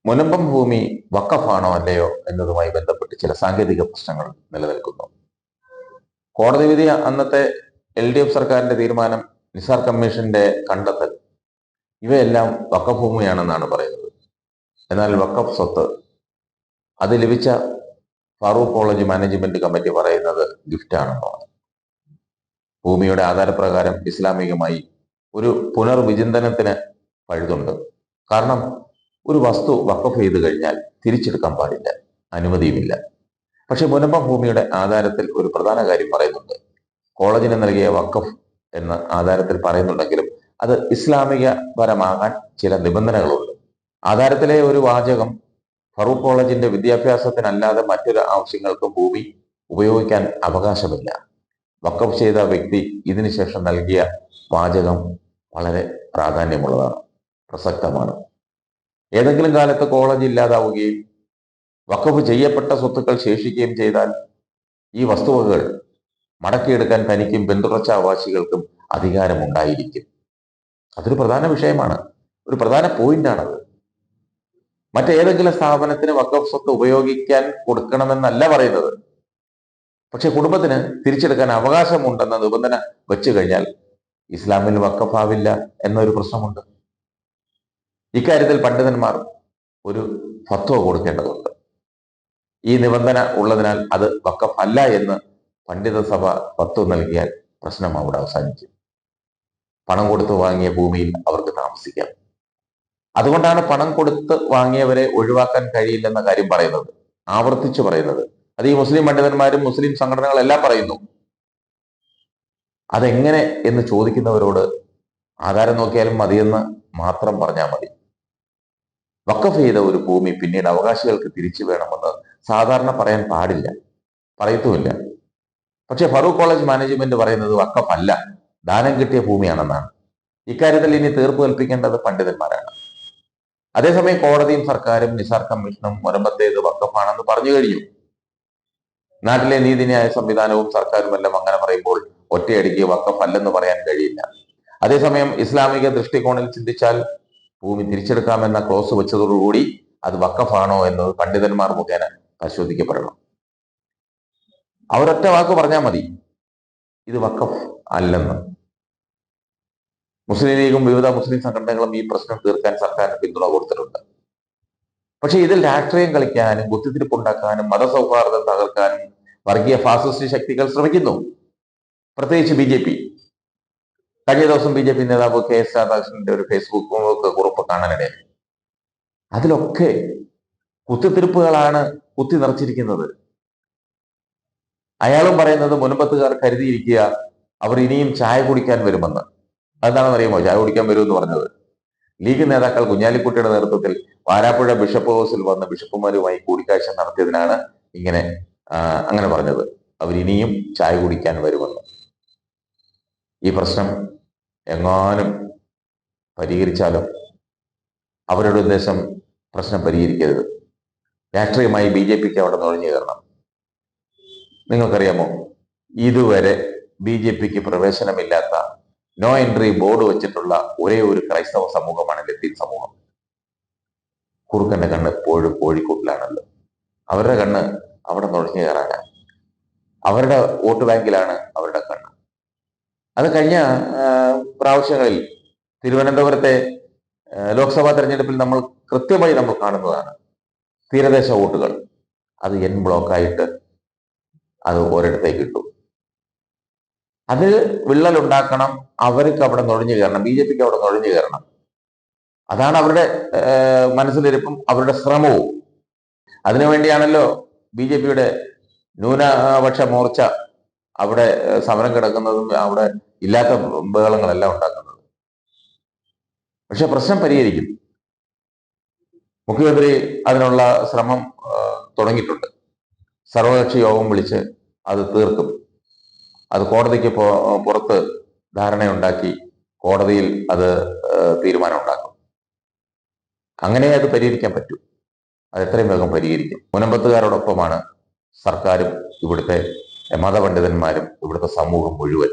മുനമ്പം ഭൂമി വഖഫാണോ അല്ലയോ എന്നതുമായി ബന്ധപ്പെട്ട് ചില സാങ്കേതിക പ്രശ്നങ്ങൾ നിലനിൽക്കുന്നു. കോടതി വിധി, അന്നത്തെ LDF സർക്കാരിന്റെ തീരുമാനം, നിസാർ കമ്മീഷന്റെ കണ്ടെത്തൽ, ഇവയെല്ലാം വഖഫ് ഭൂമിയാണെന്നാണ് പറയുന്നത്. എന്നാൽ വഖഫ് സ്വത്ത് അത് ലഭിച്ച ഫാറൂഖ് കോളേജ് മാനേജ്മെന്റ് കമ്മിറ്റി പറയുന്നത് ഗിഫ്റ്റാണെന്നാണ്. ഭൂമിയുടെ ആധാരപ്രകാരം ഇസ്ലാമികമായി ഒരു പുനർവിചിന്തനത്തിന് പഴുതുണ്ട്. കാരണം ഒരു വസ്തു വഖഫ് ചെയ്ത് കഴിഞ്ഞാൽ തിരിച്ചെടുക്കാൻ പാടില്ല, അനുമതിയുമില്ല. പക്ഷെ മുനമ്പം ഭൂമിയുടെ ആധാരത്തിൽ ഒരു പ്രധാന കാര്യം പറയുന്നുണ്ട്. കോളേജിന് നൽകിയ വഖഫ് എന്ന് ആധാരത്തിൽ പറയുന്നുണ്ടെങ്കിലും അത് ഇസ്ലാമികപരമാകാൻ ചില നിബന്ധനകളുണ്ട്. ആധാരത്തിലെ ഒരു വാചകം ഫറൂഖ് കോളേജിന്റെ വിദ്യാഭ്യാസത്തിനല്ലാതെ മറ്റൊരു ആവശ്യങ്ങൾക്കും ഭൂമി ഉപയോഗിക്കാൻ അവകാശമില്ല. വഖഫ് ചെയ്ത വ്യക്തി ഇതിനുശേഷം നൽകിയ വാചകം വളരെ പ്രാധാന്യമുള്ളതാണ്, പ്രസക്തമാണ്. ഏതെങ്കിലും കാലത്ത് കോളേജ് ഇല്ലാതാവുകയും വഖഫ് ചെയ്യപ്പെട്ട സ്വത്തുക്കൾ ശേഷിക്കുകയും ചെയ്താൽ ഈ വസ്തുവകകൾ മടക്കിയെടുക്കാൻ തനിക്കും പിന്തുടർച്ചാവകാശികൾക്കും അധികാരമുണ്ടായിരിക്കും. അതൊരു പ്രധാന വിഷയമാണ്, ഒരു പ്രധാന പോയിന്റാണത്. മറ്റേതെങ്കിലും സ്ഥാപനത്തിന് വഖഫ് സ്വത്ത് ഉപയോഗിക്കാൻ കൊടുക്കണമെന്നല്ല പറയുന്നത്. പക്ഷെ കുടുംബത്തിന് തിരിച്ചെടുക്കാൻ അവകാശമുണ്ടെന്ന നിബന്ധന വെച്ചു കഴിഞ്ഞാൽ ഇസ്ലാമിൽ വഖഫാവില്ല എന്നൊരു പ്രശ്നമുണ്ട്. ഇക്കാര്യത്തിൽ പണ്ഡിതന്മാർ ഒരു ഫത്വ കൊടുക്കേണ്ടതുണ്ട്. ഈ നിബന്ധന ഉള്ളതിനാൽ അത് വഖഫ് അല്ല എന്ന് പണ്ഡിത സഭ ഫത്വ നൽകിയാൽ പ്രശ്നം അവിടെ അവസാനിക്കും. പണം കൊടുത്ത് വാങ്ങിയ ഭൂമിയിൽ അവർക്ക് താമസിക്കാം. അതുകൊണ്ടാണ് പണം കൊടുത്ത് വാങ്ങിയവരെ ഒഴിവാക്കാൻ കഴിയില്ലെന്ന കാര്യം പറയുന്നത്, ആവർത്തിച്ചു പറയുന്നത്. അത് ഈ മുസ്ലിം പണ്ഡിതന്മാരും മുസ്ലിം സംഘടനകളെല്ലാം പറയുന്നു. അതെങ്ങനെ എന്ന് ചോദിക്കുന്നവരോട് ആധാരം നോക്കിയാലും മതിയെന്ന് മാത്രം പറഞ്ഞാൽ മതി. വഖഫ് ചെയ്ത ഒരു ഭൂമി പിന്നീട് അവകാശികൾക്ക് തിരിച്ചു വേണമെന്ന് സാധാരണ പറയാൻ പാടില്ല, പറയത്തുമില്ല. പക്ഷെ ഫറൂഖ് കോളേജ് മാനേജ്മെന്റ് പറയുന്നത് വഖഫ് അല്ല, ദാനം കിട്ടിയ ഭൂമിയാണെന്നാണ്. ഇക്കാര്യത്തിൽ ഇനി തീർപ്പ് കൽപ്പിക്കേണ്ടത് പണ്ഡിതന്മാരാണ്. അതേസമയം കോടതിയും സർക്കാരും നിസാർ കമ്മീഷനും മുനമ്പത്തേത് വഖഫാണെന്ന് പറഞ്ഞു കഴിഞ്ഞു. നാട്ടിലെ നീതിന്യായ സംവിധാനവും സർക്കാരും എല്ലാം അങ്ങനെ പറയുമ്പോൾ ഒറ്റയടിക്ക് വഖഫ് അല്ലെന്ന് പറയാൻ കഴിയില്ല. അതേസമയം ഇസ്ലാമിക ദൃഷ്ടികോണിൽ ചിന്തിച്ചാൽ ഭൂമി തിരിച്ചെടുക്കാമെന്ന ക്ലോസ് വെച്ചതോടുകൂടി അത് വഖഫാണോ എന്നത് പണ്ഡിതന്മാർ മുഖേന പരിശോധിക്കപ്പെടണം. അവരൊറ്റ വാക്ക് പറഞ്ഞാൽ മതി, ഇത് വഖഫ് അല്ലെന്ന്. മുസ്ലിം ലീഗും വിവിധ മുസ്ലിം സംഘടനകളും ഈ പ്രശ്നം തീർക്കാൻ സർക്കാരിന് പിന്തുണ കൊടുത്തിട്ടുണ്ട്. പക്ഷെ ഇതിൽ രാഷ്ട്രീയം കളിക്കാനും കുത്തിത്തിരിപ്പുണ്ടാക്കാനും മതസൗഹാർദ്ദം തകർക്കാനും വർഗീയ ഫാസിസ്റ്റ് ശക്തികൾ ശ്രമിക്കുന്നു. പ്രത്യേകിച്ച് BJP. കഴിഞ്ഞ ദിവസം BJP നേതാവ് KS രാധാകൃഷ്ണന്റെ ഒരു ഫേസ്ബുക്ക് കുറിപ്പ് കാണാനിടയായി. അതിലൊക്കെ കുത്തിത്തിരിപ്പുകളാണ് കുത്തി നിറച്ചിരിക്കുന്നത്. അയാളും പറയുന്നത് മുനമ്പത്തുകാർ കരുതിയിരിക്കുക, അവർ ഇനിയും ചായ കുടിക്കാൻ വരുമെന്ന്. അതെന്താണെന്ന് അറിയുമോ ചായ കുടിക്കാൻ വരുമെന്ന് പറഞ്ഞത്? ലീഗ് നേതാക്കൾ കുഞ്ഞാലിക്കുട്ടിയുടെ നേതൃത്വത്തിൽ വാരാപ്പുഴ ബിഷപ്പ് ഹൗസിൽ വന്ന് ബിഷപ്പുമാരുമായി കൂടിക്കാഴ്ച നടത്തിയതിനാണ് അങ്ങനെ പറഞ്ഞത്. അവർ ഇനിയും ചായ കുടിക്കാൻ വരുമെന്ന്. ഈ പ്രശ്നം എങ്ങാനും പരിഹരിച്ചാലോ? അവരുടെ ഉദ്ദേശം പ്രശ്നം പരിഹരിക്കരുത്, രാഷ്ട്രീയമായി BJPക്ക് അവിടെ നുഴഞ്ഞു കയറണം. നിങ്ങൾക്കറിയാമോ, ഇതുവരെ BJPക്ക് പ്രവേശനമില്ലാത്ത നോ എൻട്രി ബോർഡ് വെച്ചിട്ടുള്ള ഒരേ ഒരു ക്രൈസ്തവ സമൂഹമാണ് ലത്തീൻ സമൂഹം. കുറുക്കന്റെ കണ്ണ് എപ്പോഴും കോഴിക്കോട്ടിലാണല്ലോ. അവരുടെ കണ്ണ് അവിടെ നുഴഞ്ഞു കയറാനാണ്, അവരുടെ വോട്ട് ബാങ്കിലാണ് അവരുടെ കണ്ണ്. അത് കഴിഞ്ഞ പ്രാവശ്യങ്ങളിൽ തിരുവനന്തപുരത്തെ ലോക്സഭാ തെരഞ്ഞെടുപ്പിൽ നമ്മൾ കൃത്യമായി കാണുന്നതാണ്. തീരദേശ വോട്ടുകൾ അത് N ബ്ലോക്കായിട്ട് അത് ഒരിടത്തേക്ക് ഇട്ടു. അത് വിള്ളലുണ്ടാക്കണം, അവർക്ക് അവിടെ നുഴഞ്ഞു കയറണം, BJPക്ക് അവിടെ നുഴഞ്ഞു കയറണം. അതാണ് അവരുടെ മനസ്സിലിരിപ്പും അവരുടെ ശ്രമവും. അതിനുവേണ്ടിയാണല്ലോ BJPയുടെ ന്യൂനപക്ഷ മോർച്ച അവിടെ സമരം കിടക്കുന്നതും അവിടെ ഇല്ലാത്ത ബഹളങ്ങളെല്ലാം ഉണ്ടാക്കുന്നത്. പക്ഷെ പ്രശ്നം പരിഹരിക്കും. മുഖ്യമന്ത്രി അതിനുള്ള ശ്രമം തുടങ്ങിയിട്ടുണ്ട്. സർവകക്ഷി യോഗം വിളിച്ച് അത് തീർക്കും. അത് കോടതിക്ക് പുറത്ത് ധാരണയുണ്ടാക്കി കോടതിയിൽ അത് തീരുമാനം ഉണ്ടാക്കും. അങ്ങനെ അത് പരിഹരിക്കാൻ പറ്റൂ. അത് എത്രയും വേഗം പരിഹരിക്കും. മുനമ്പത്തുകാരോടൊപ്പമാണ് സർക്കാരും ഇവിടുത്തെ മതപണ്ഡിതന്മാരും ഇവിടുത്തെ സമൂഹം മുഴുവൻ.